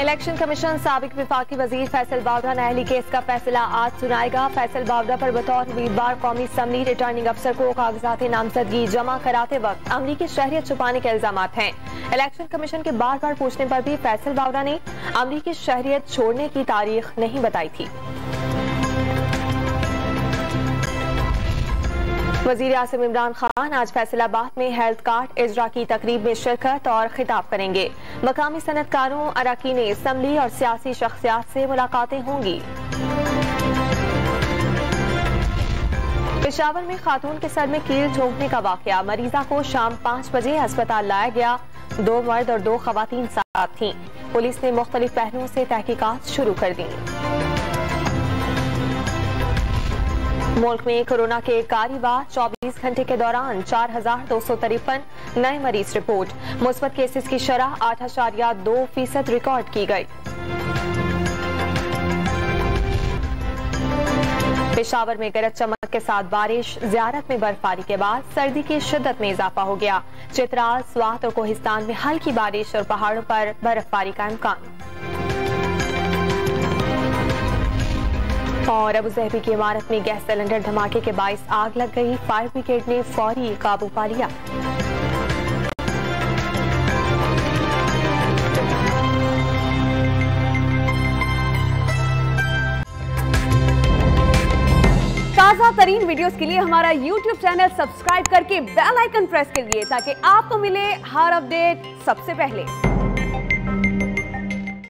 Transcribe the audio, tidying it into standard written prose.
Election commission साबिक विफाकी वजीर Faisal बावड़ा नहली case का फैसला आज सुनाएगा। फैसल बावड़ा पर बतौर उम्मीदवार कौमी असम्बली रिटर्निंग अफसर को कागजात नामजदगी जमा कराते वक्त अमरीकी शहरियत छुपाने के इल्जाम हैं। इलेक्शन कमीशन के बार बार पूछने पर भी फैसल बावड़ा ने अमरीकी शहरियत छोड़ने की तारीख नहीं बताई थी। वजीर आज़म इमरान खान आज फैसलाबाद में हेल्थ कार्ड इजरा की तकरीब में शिरकत और खिताब करेंगे। मकामी सनतकारों, अरकान असम्बली और सियासी शख्सियात से मुलाकातें होंगी। पेशावर में खातून के सर में कील ठोकने का वाकया, मरीजा को शाम 5 बजे अस्पताल लाया गया। 2 मर्द और 2 खवातीन साथ थीं। पुलिस ने मुख्तलिफ पहलुओं से तहकीकात शुरू कर दी। मुल्क में कोरोना के कारी बार 24 घंटे के दौरान 4,253 नए मरीज रिपोर्ट। मुस्बत केसेस की शरह 8.2% रिकॉर्ड की गई। पेशावर में गरज चमक के साथ बारिश, ज़ियारत में बर्फबारी के बाद सर्दी की शिद्दत में इजाफा हो गया। चित्राल, स्वात और कोहिस्तान में हल्की बारिश और पहाड़ों पर बर्फबारी का इम्कान। और अबुज़हबी की इमारत में गैस सिलेंडर धमाके के बाइस आग लग गई। फायर ब्रिगेड ने फौरी काबू पा लिया। ताज़ा तरीन वीडियोस के लिए हमारा YouTube चैनल सब्सक्राइब करके बेल आइकन प्रेस करिए ताकि आपको मिले हर अपडेट सबसे पहले।